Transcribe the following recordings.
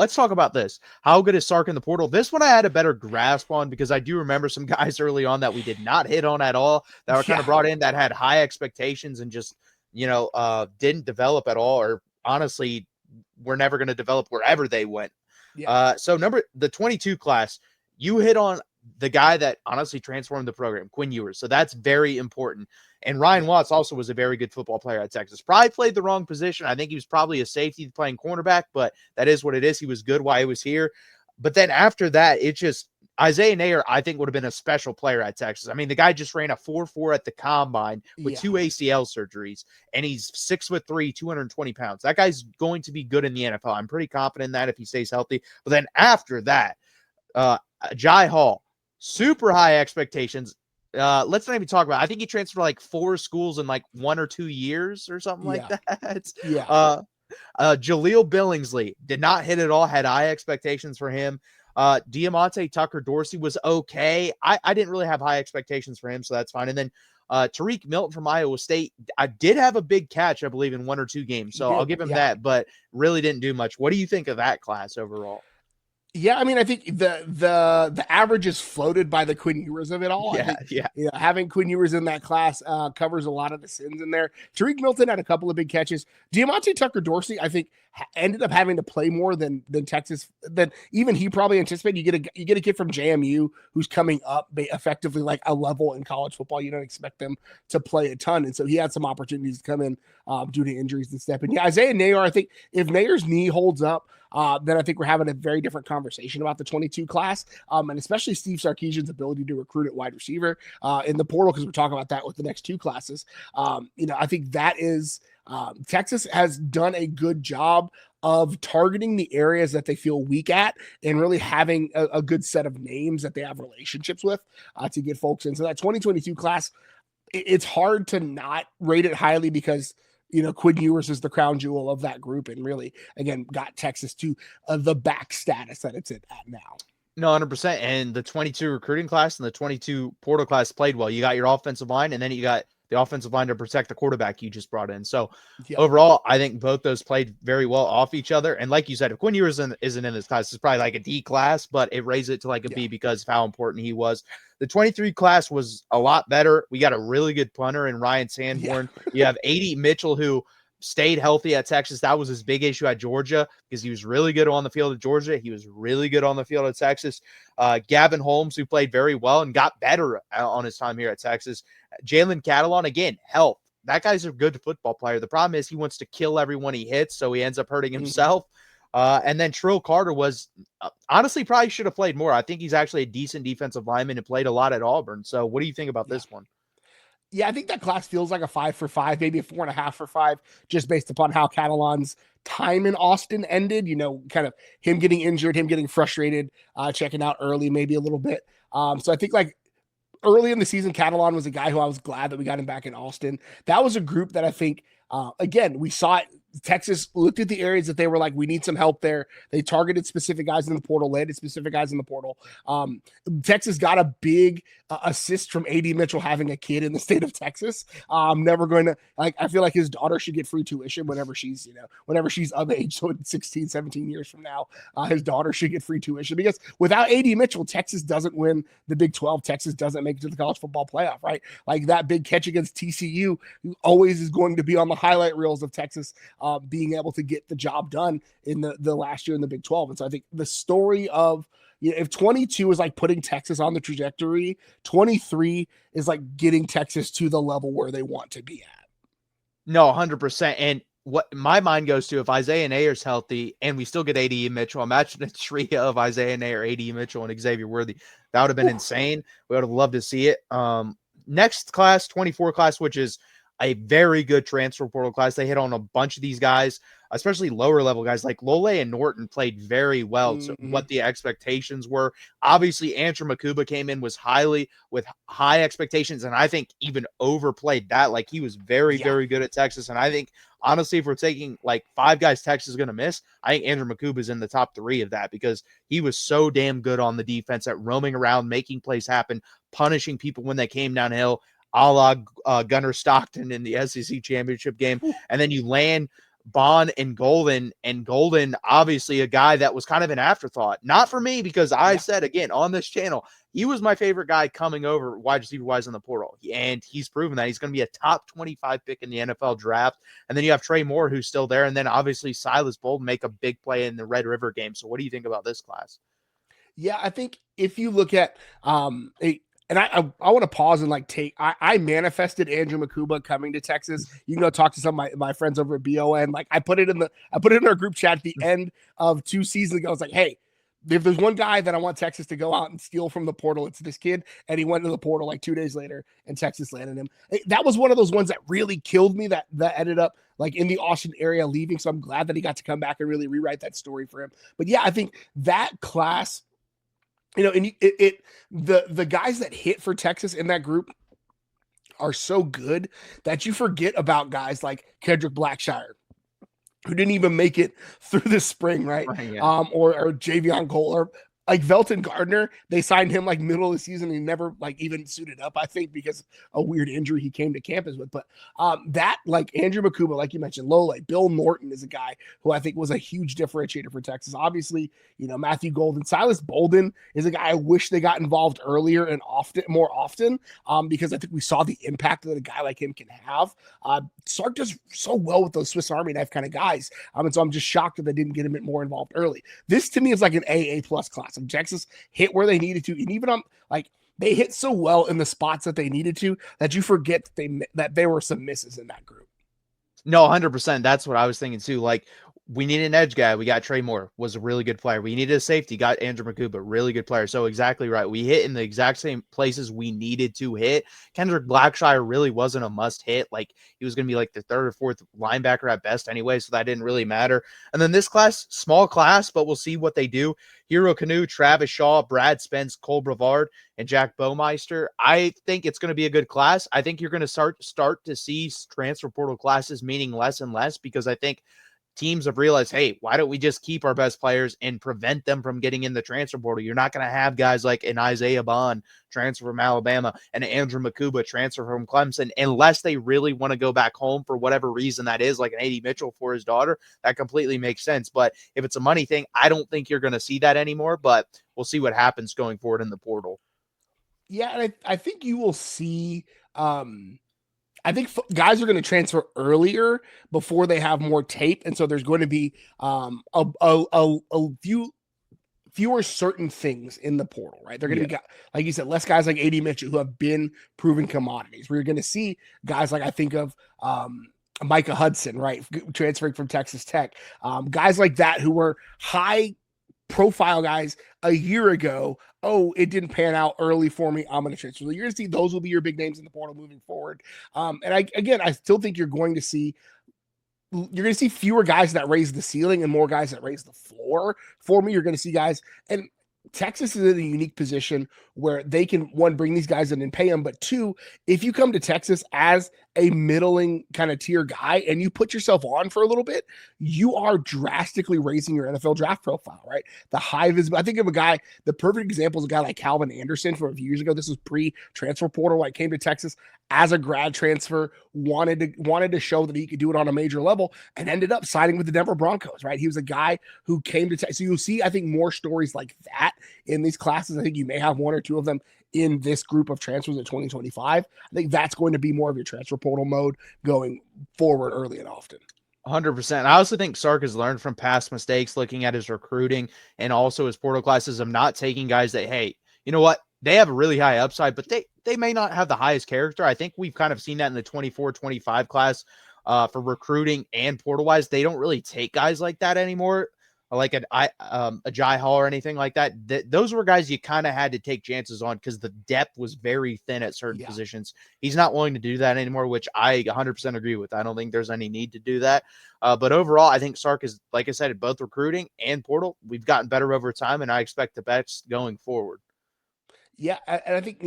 let's talk about this. How good is Sark in the portal? This one I had a better grasp on because I do remember some guys early on that we did not hit on at all that were kind of brought in that had high expectations and just, didn't develop at all, or honestly, were never going to develop wherever they went. Yeah. So the 22 class, you hit on the guy that honestly transformed the program, Quinn Ewers. So that's very important. And Ryan Watts also was a very good football player at Texas. Probably played the wrong position. I think he was probably a safety playing cornerback, but that is what it is. He was good while he was here. But then after that, it just Isaiah Nayer, I think, would have been a special player at Texas. I mean, the guy just ran a 4.4 at the combine with 2 ACL surgeries, and he's 6'3", 220 pounds. That guy's going to be good in the NFL. I'm pretty confident in that if he stays healthy. But then after that, Jai Hall, super high expectations. Let's not even talk about it. I think he transferred like 4 schools in like 1 or 2 years or something like that. Jaleel Billingsley did not hit at all, had high expectations for him. Diamante Tucker Dorsey was okay. I didn't really have high expectations for him, so that's fine. And then Tariq Milton from Iowa State, I did have a big catch, I believe, in 1 or 2 games, so I'll give him that, but really didn't do much. What do you think of that class overall? Yeah, I mean, I think the average is floated by the Quinn Ewers of it all. Yeah, I think, having Quinn Ewers in that class covers a lot of the sins in there. Tariq Milton had a couple of big catches. Diamante Tucker Dorsey, I think, ended up having to play more than Texas, than even he probably anticipated. You get a kid from JMU who's coming up effectively like a level in college football. You don't expect them to play a ton, and so he had some opportunities to come in due to injuries and step in. Yeah, Isaiah Nayer, I think if Nayer's knee holds up, then I think we're having a very different conversation about the 22 class, and especially Steve Sarkisian's ability to recruit at wide receiver in the portal, because we're talking about that with the next 2 classes. I think that is Texas has done a good job of targeting the areas that they feel weak at and really having a good set of names that they have relationships with to get folks in. So that 2022 class, it's hard to not rate it highly because Quinn Ewers is the crown jewel of that group and really, again, got Texas to the back status that it's at now. No, 100%. And the 22 recruiting class and the 22 portal class played well. You got your offensive line, and then you got the offensive line to protect the quarterback you just brought in. So overall, I think both those played very well off each other. And like you said, if Quinn Ewers isn't in this class, it's probably like a D class, but it raised it to like a B because of how important he was. The 23 class was a lot better. We got a really good punter in Ryan Sanborn. You have A.D. Mitchell, who stayed healthy at Texas. That was his big issue at Georgia because he was really good on the field at Georgia. He was really good on the field at Texas. Gavin Holmes, who played very well and got better on his time here at Texas. Jalen Catalon, again, health. That guy's a good football player. The problem is he wants to kill everyone he hits, so he ends up hurting himself. And then Trill Carter was honestly probably should have played more. I think he's actually a decent defensive lineman and played a lot at Auburn. So what do you think about this one? Yeah, I think that class feels like a 5 for 5, maybe a 4.5 for 5, just based upon how Catalon's time in Austin ended. Kind of him getting injured, him getting frustrated, checking out early, maybe a little bit. So I think like early in the season, Catalon was a guy who I was glad that we got him back in Austin. That was a group that I think, again, we saw it. Texas looked at the areas that they were like, we need some help there. They targeted specific guys in the portal, landed specific guys in the portal. Texas got a big assist from A.D. Mitchell having a kid in the state of Texas. I'm never going to I feel like his daughter should get free tuition whenever she's of age. So in 16, 17 years from now, his daughter should get free tuition because without A.D. Mitchell, Texas doesn't win the Big 12. Texas doesn't make it to the college football playoff, right? Like that big catch against TCU always is going to be on the highlight reels of Texas being able to get the job done in the last year in the Big 12. And so I think the story of, if 22 is like putting Texas on the trajectory, 23 is like getting Texas to the level where they want to be at. No, 100%. And what my mind goes to, if Isaiah Nayer's healthy and we still get A.D. Mitchell, imagine a trio of Isaiah Nayer, A.D. Mitchell, and Xavier Worthy. That would have been insane. We would have loved to see it. Next class, 24 class, which is a very good transfer portal class. They hit on a bunch of these guys, especially lower level guys like Lole and Norton played very well to what the expectations were. Obviously, Andrew Makuba came in with high expectations, and I think even overplayed that. Like he was very good at Texas. And I think honestly, if we're taking like 5 guys Texas is going to miss, I think Andrew Makuba is in the top 3 of that because he was so damn good on the defense at roaming around, making plays happen, punishing people when they came downhill, a la Gunnar Stockton in the SEC championship game. And then you land Bond and Golden, obviously a guy that was kind of an afterthought. Not for me, because I said, again, on this channel, he was my favorite guy coming over wide receiver wise in the portal. And he's proven that he's going to be a top 25 pick in the NFL draft. And then you have Trey Moore, who's still there. And then obviously Silas Bolden make a big play in the Red River game. So what do you think about this class? Yeah, I think if you look at and I want to pause and I manifested Andrew Makuba coming to Texas. You can go talk to some of my friends over at BON. Like I put it in our group chat at the end of 2 seasons ago. I was like, hey, if there's one guy that I want Texas to go out and steal from the portal, it's this kid. And he went to the portal like 2 days later, and Texas landed him. That was one of those ones that really killed me, that ended up like in the Austin area leaving. So I'm glad that he got to come back and really rewrite that story for him. But yeah, I think that class, and the guys that hit for Texas in that group are so good that you forget about guys like Kendrick Blackshire, who didn't even make it through the spring, right? Yeah. Or Javion Cole, or like Velton Gardner. They signed him like middle of the season. He never like even suited up, I think, because a weird injury he came to campus with. But that, like Andrew Makuba, like you mentioned, Lole, Bill Norton is a guy who I think was a huge differentiator for Texas. Obviously, Matthew Golden, Silas Bolden is a guy I wish they got involved earlier and more often, because I think we saw the impact that a guy like him can have. Sark does so well with those Swiss Army knife kind of guys. And so I'm just shocked that they didn't get him more involved early. This to me is like an AA plus class. Texas hit where they needed to, and even on they hit so well in the spots that they needed to that you forget that there were some misses in that group. No, 100%. That's what I was thinking too. Like, we need an edge guy. We got Trey Moore, was a really good player. We needed a safety, got Andrew Makuba, really good player. So exactly right. We hit in the exact same places we needed to hit. Kendrick Blackshire really wasn't a must hit. Like, he was going to be like the 3rd or 4th linebacker at best anyway, so that didn't really matter. And then this class, small class, but we'll see what they do. Hero Canoe, Travis Shaw, Brad Spence, Cole Brevard, and Jack Baumeister. I think it's going to be a good class. I think you're going to start to see transfer portal classes meaning less and less, because I think teams have realized, hey, why don't we just keep our best players and prevent them from getting in the transfer portal? You're not going to have guys like an Isaiah Bond transfer from Alabama and Andrew Makuba transfer from Clemson unless they really want to go back home for whatever reason that is, like an A.D. Mitchell for his daughter. That completely makes sense. But if it's a money thing, I don't think you're going to see that anymore, but we'll see what happens going forward in the portal. Yeah, and I think you will see I think guys are going to transfer earlier before they have more tape, and so there's going to be a fewer certain things in the portal, right? They're going to be, like you said, less guys like A.D. Mitchell who have been proven commodities. We're going to see guys like I think of Micah Hudson, right, transferring from Texas Tech, guys like that who were high profile guys a year ago. Oh, it didn't pan out early for me, I'm going to transfer. So you're going to see those will be your big names in the portal moving forward. And I still think you're going to see fewer guys that raise the ceiling and more guys that raise the floor. For me, you're going to see guys, and Texas is in a unique position where they can, one, bring these guys in and pay them, but two, if you come to Texas as a middling kind of tier guy and you put yourself on for a little bit, you are drastically raising your NFL draft profile, right? The high visible. I think of a guy, the perfect example is a guy like Calvin Anderson from a few years ago. This was pre-transfer portal, like came to Texas as a grad transfer, wanted to show that he could do it on a major level, and ended up signing with the Denver Broncos, right? He was a guy who came to Texas. So you'll see, I think, more stories like that in these classes. I think you may have 1 or 2 of them in this group of transfers in 2025. I think that's going to be more of your transfer portal mode going forward early and often. 100%. I also think Sark has learned from past mistakes, looking at his recruiting and also his portal classes, of not taking guys that, hey, you know what? They have a really high upside, but they may not have the highest character. I think we've kind of seen that in the 24-25 class for recruiting and portal wise. They don't really take guys like that anymore, like a Jai Hall or anything like that. Those were guys you kind of had to take chances on because the depth was very thin at certain positions. He's not willing to do that anymore, which I 100% agree with. I don't think there's any need to do that. But overall, I think Sark is, like I said, both recruiting and portal, we've gotten better over time, and I expect the best going forward. Yeah, and I think,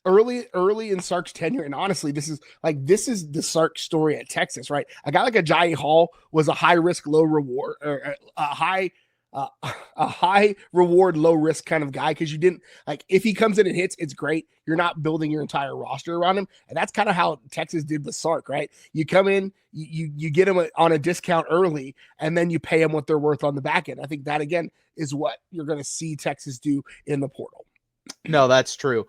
early in Sark's tenure, and honestly, this is the Sark story at Texas, right? A guy like a Jai Hall was a high risk, low reward, or a high a high reward, low risk kind of guy. Cause you didn't like, if he comes in and hits, it's great. You're not building your entire roster around him. And that's kind of how Texas did with Sark, right? You come in, you get him on a discount early, and then you pay them what they're worth on the back end. I think that again is what you're going to see Texas do in the portal. No, that's true.